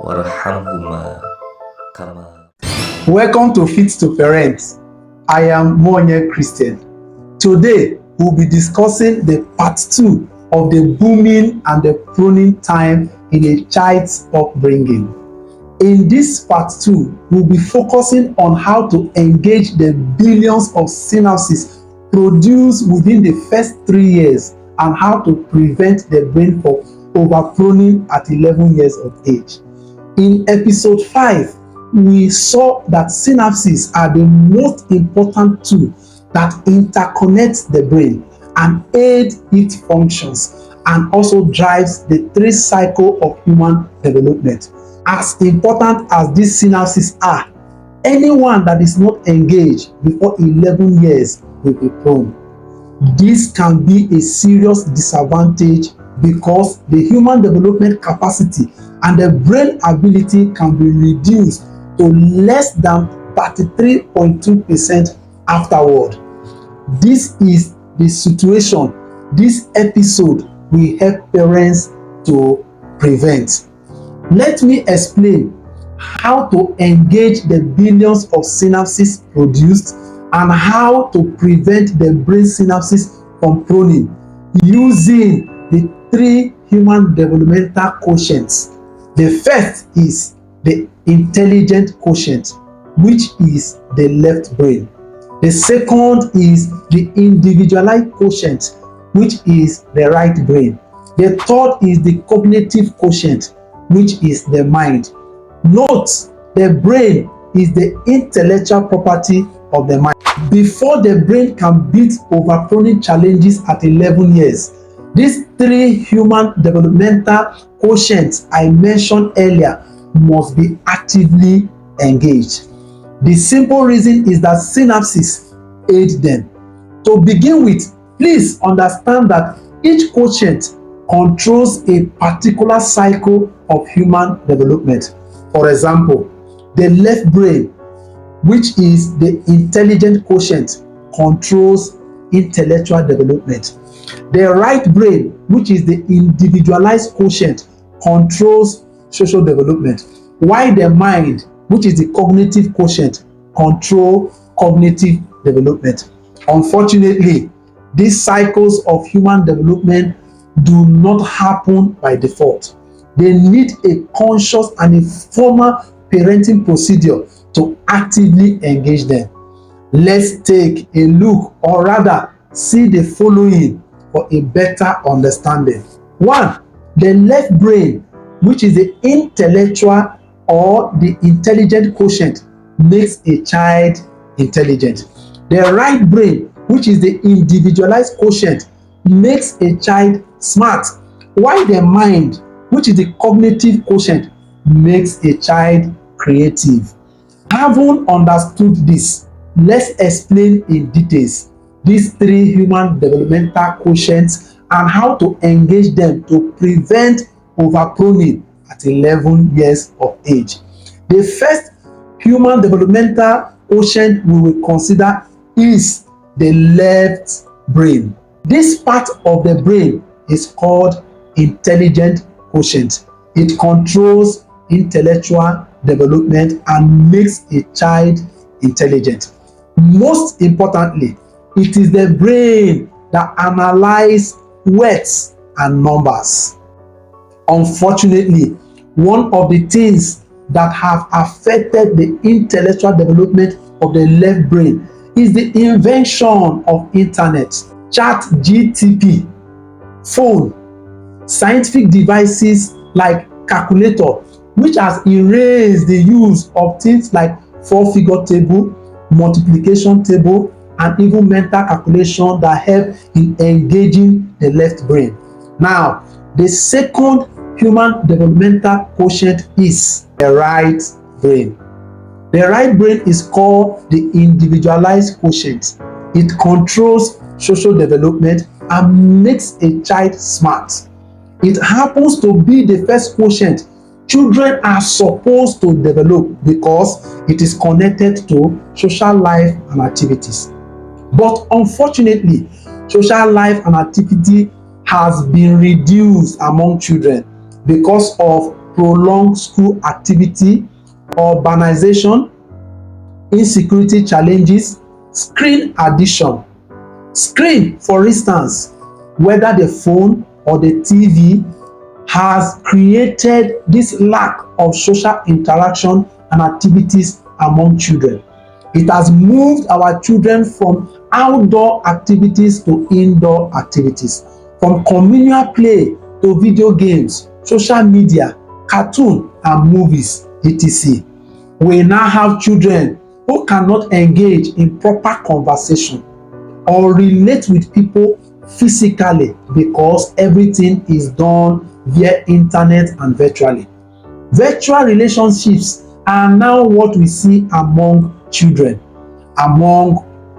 وارحمهما كما. Welcome to Fit to Parent. I am Monye Christian. Today, we'll be discussing the part 2 of the booming and the pruning time in a child's upbringing. In this part 2, we'll be focusing on how to engage the billions of synapses produced within the first 3 years and how to prevent the brain from over-pruning at 11 years of age. In episode 5, we saw that synapses are the most important tool that interconnects the brain and aid its functions and also drives the 3 cycle of human development. As important as these synapses are, anyone that is not engaged before 11 years will be prone. This can be a serious disadvantage because the human development capacity and the brain ability can be reduced to less than 33.2% afterward. This is the situation this episode will help parents to prevent. Let me explain how to engage the billions of synapses produced and how to prevent the brain synapses from pruning using the 3 human developmental quotients. The first is the intelligent quotient, which is the left brain. The second is the individualized quotient, which is the right brain. The third is the cognitive quotient, which is the mind. Note, the brain is the intellectual property of the mind. Before the brain can beat over-pruning challenges at 11 years, these 3 human developmental quotients I mentioned earlier must be actively engaged. The simple reason is that synapses aid them. To begin with, please understand that each quotient controls a particular cycle of human development. For example, the left brain, which is the intelligent quotient, controls intellectual development. The right brain, which is the individualized quotient, controls social development, while the mind, which is the cognitive quotient, controls cognitive development. Unfortunately, these cycles of human development do not happen by default. They need a conscious and a formal parenting procedure to actively engage them. Let's take a look, or rather see the following for a better understanding. 1. The left brain, which is the intellectual or the intelligent quotient, makes a child intelligent. The right brain, which is the individualized quotient, makes a child smart, while the mind, which is the cognitive quotient, makes a child creative. Having understood this, let's explain in details these 3 human developmental quotients and how to engage them to prevent over-pruning at 11 years of age. The first human developmental quotient we will consider is the left brain. This part of the brain is called intelligent quotient. It controls intellectual development and makes a child intelligent. Most importantly, it is the brain that analyzes words and numbers. Unfortunately, one of the things that have affected the intellectual development of the left brain is the invention of internet, ChatGPT, phone, scientific devices like calculator, which has erased the use of things like 4-figure table, multiplication table, and even mental calculation that help in engaging the left brain. Now, the second human developmental quotient is the right brain. The right brain is called the individualized quotient. It controls social development and makes a child smart. It happens to be the first quotient children are supposed to develop because it is connected to social life and activities. But unfortunately, social life and activity has been reduced among children because of prolonged school activity, urbanization, insecurity challenges, screen addiction. Screen, for instance, whether the phone or the TV, has created this lack of social interaction and activities among children. It has moved our children from outdoor activities to indoor activities, from communal play to video games, social media, cartoon and movies, etc. We now have children who cannot engage in proper conversation or relate with people physically because everything is done via internet and virtually. Virtual relationships are now what we see among children, among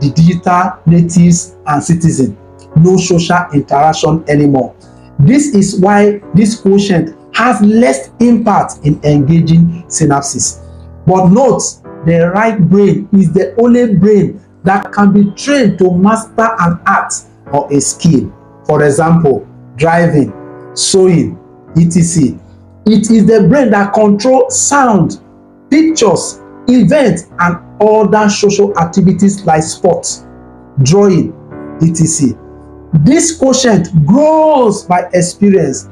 the digital natives and citizens. No social interaction anymore. This is why this quotient has less impact in engaging synapses. But note, the right brain is the only brain that can be trained to master an art or a skill. For example, driving, sewing, etc. It is the brain that controls sound, pictures, events, and other social activities like sports, drawing, etc. This quotient grows by experience,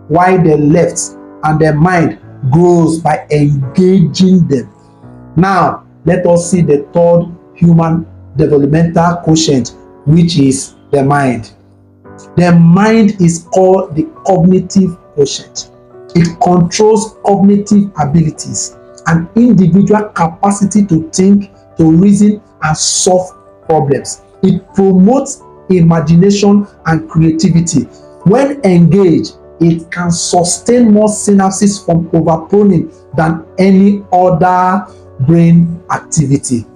while the left and the mind grows by engaging them. Now, let us see the third human developmental quotient, which is the mind. The mind is called the cognitive quotient. It controls cognitive abilities, an individual capacity to think, to reason, and solve problems. It promotes imagination and creativity. When engaged, it can sustain more synapses from overpruning than any other brain activity.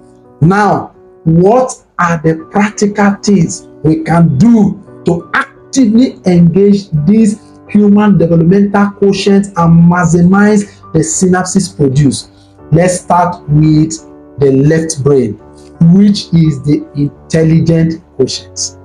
Now, what are the practical things we can do to actively engage these human developmental quotients and maximize the synapses produced? Let's start with the left brain, which is the intelligent quotient.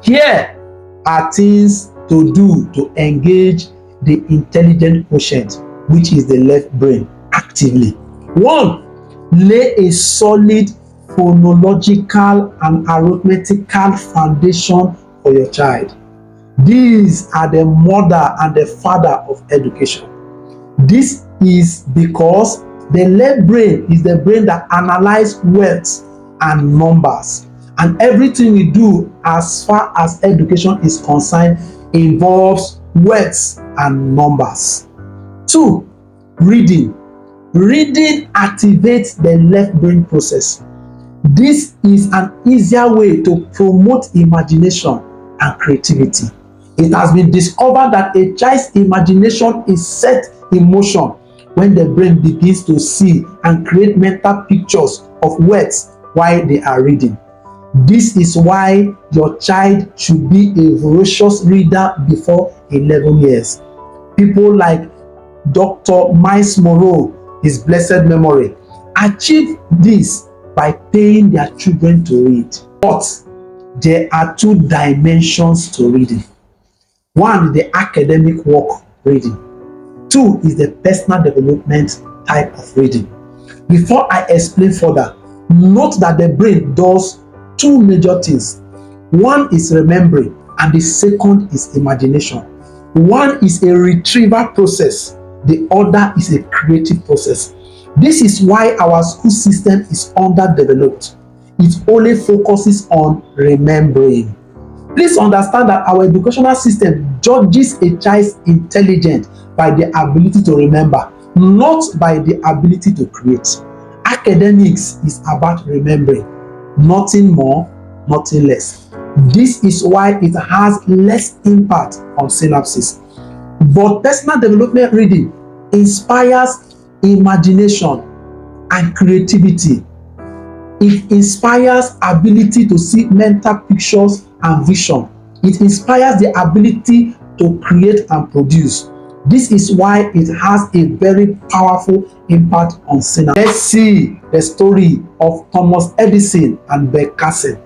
Here are things to do to engage the intelligent quotient, which is the left brain, actively. 1. Lay a solid phonological and arithmetical foundation for your child. These are the mother and the father of education. This is because the left brain is the brain that analyzes words and numbers, and everything we do as far as education is concerned involves words and numbers. 2. Reading. Reading activates the left brain process. This is an easier way to promote imagination and creativity. It has been discovered that a child's imagination is set in motion when the brain begins to see and create mental pictures of words while they are reading. This is why your child should be a voracious reader before 11 years. People like Dr. Miles Monroe, his blessed memory, achieved this by paying their children to read. But there are 2 dimensions to reading. 1 is the academic work reading. 2 is the personal development type of reading. Before I explain further, note that the brain does 2 major things. 1 is remembering, and the second is imagination. 1 is a retrieval process, the other is a creative process. This is why our school system is underdeveloped. It only focuses on remembering. Please understand that our educational system judges a child's intelligence by the ability to remember, not by the ability to create. Academics is about remembering, nothing more, nothing less. This is why it has less impact on synapses. But personal development reading inspires imagination and creativity. It inspires ability to see mental pictures and vision. It inspires the ability to create and produce. This is why it has a very powerful impact on synapses. Let's see the story of Thomas Edison and Beckassin.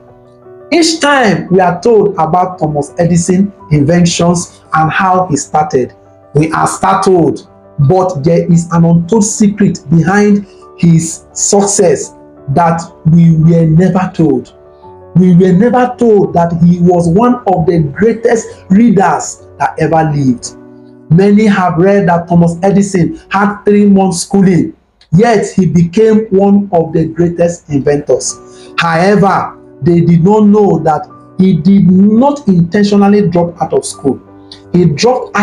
Each time we are told about Thomas Edison's inventions and how he started, we are startled but there is an untold secret behind his success that we were never told. We were never told that he was one of the greatest readers that ever lived. Many have read that Thomas Edison had 3 months schooling, yet he became one of the greatest inventors. However, they did not know that he did not intentionally drop out of school. He dropped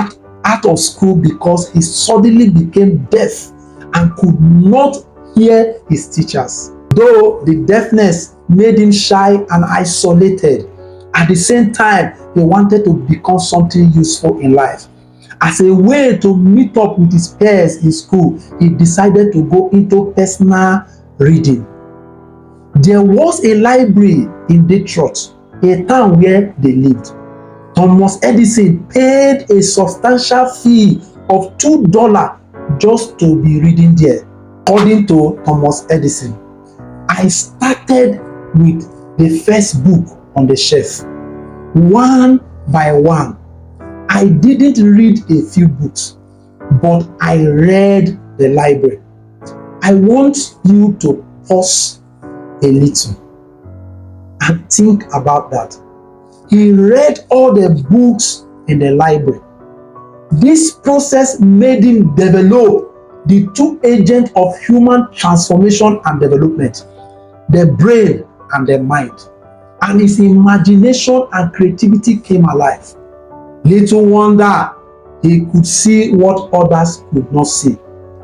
out of school because he suddenly became deaf and could not hear his teachers. Though the deafness made him shy and isolated, at the same time, he wanted to become something useful in life. As a way to meet up with his peers in school, he decided to go into personal reading. There was a library in Detroit, a town where they lived. Thomas Edison paid a substantial fee of $2 just to be reading there. According to Thomas Edison, I started with the first book on the shelf. One by one, I didn't read a few books, but I read the library. I want you to pause a little and think about that. He read all the books in the library. This process made him develop the 2 agents of human transformation and development, the brain and the mind. And his imagination and creativity came alive. Little wonder he could see what others could not see,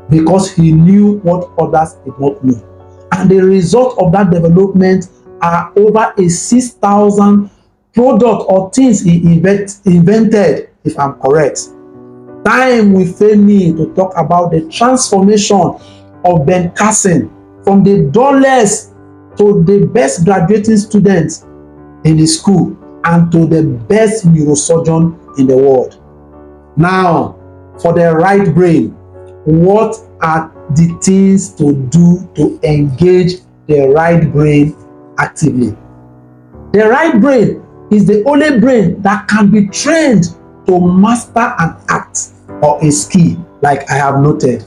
because he knew what others did not know. And the result of that development are over a 6,000 product or things he invented, if I'm correct. Time will fail me to talk about the transformation of Ben Carson from the dullest to the best graduating students in the school and to the best neurosurgeon in the world. Now, for the right brain, what are the things to do to engage the right brain actively? The right brain is the only brain that can be trained to master an act or a skill, like I have noted.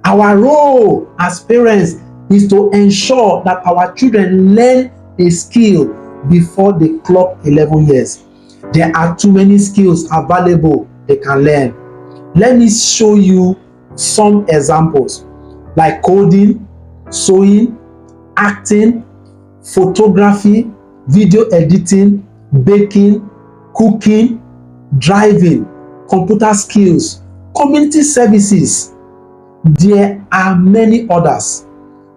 Our role as parents is to ensure that our children learn a skill before they clock 11 years. There are too many skills available they can learn. Let me show you some examples like coding, sewing, acting, photography, video editing, baking, cooking, driving, computer skills, community services. There are many others.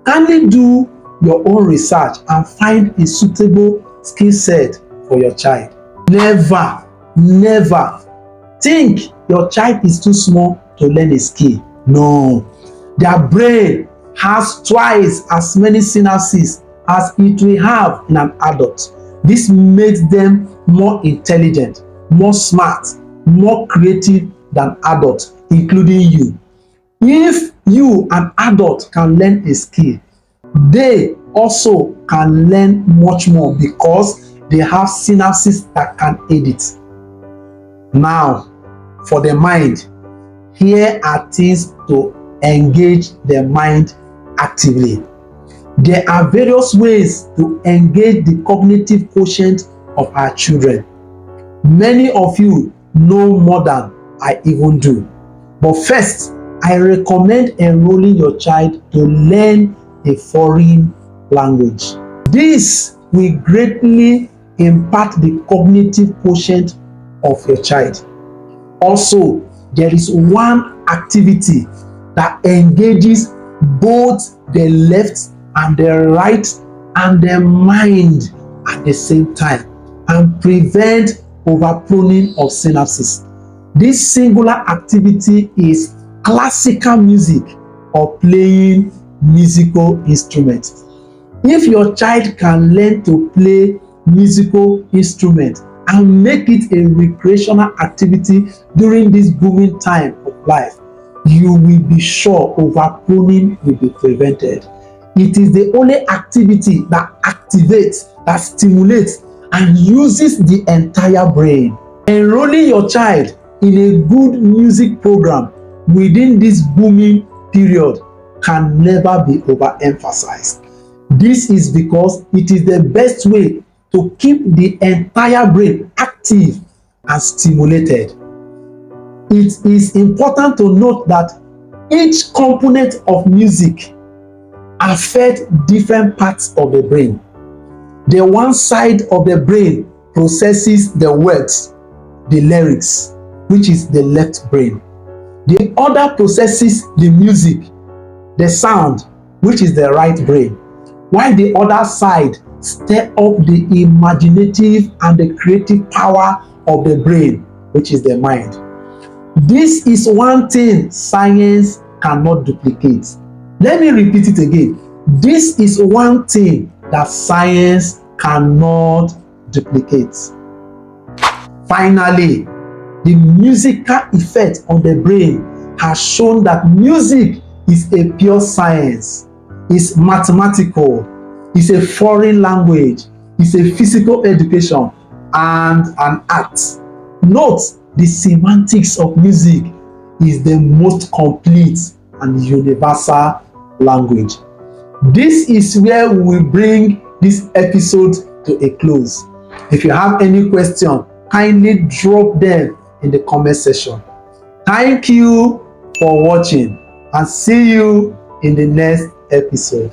Kindly do your own research and find a suitable skill set for your child. Never think your child is too small to learn a skill. No, their brain has twice as many synapses as it will have in an adult. This makes them more intelligent, more smart, more creative than adults, including you. If you, an adult, can learn a skill, they also can learn much more because they have synapses that can aid it. Now, for the mind, here are things to engage the mind actively. There are various ways to engage the cognitive quotient of our children. Many of you know more than I even do. But first, I recommend enrolling your child to learn a foreign language. This will greatly impact the cognitive quotient of your child. Also, there is one activity that engages both the left and the right and the mind at the same time and prevent overpruning of synapses. This singular activity is classical music or playing musical instruments. If your child can learn to play musical instruments and make it a recreational activity during this booming time of life, you will be sure overpruning will be prevented. It is the only activity that activates, that stimulates, and uses the entire brain. Enrolling your child in a good music program within this booming period can never be overemphasized. This is because it is the best way to keep the entire brain active and stimulated. It is important to note that each component of music affects different parts of the brain. The one side of the brain processes the words, the lyrics, which is the left brain. The other processes the music, the sound, which is the right brain, while the other side stir up the imaginative and the creative power of the brain, which is the mind. This is one thing science cannot duplicate. Let me repeat it again. This is one thing that science cannot duplicate. Finally, the musical effect on the brain has shown that music is a pure science, is mathematical, is a foreign language, is a physical education, and an art. Note, the semantics of music is the most complete and universal language. This is where we will bring this episode to a close. If you have any question, kindly drop them in the comment section. Thank you for watching and see you in the next episode.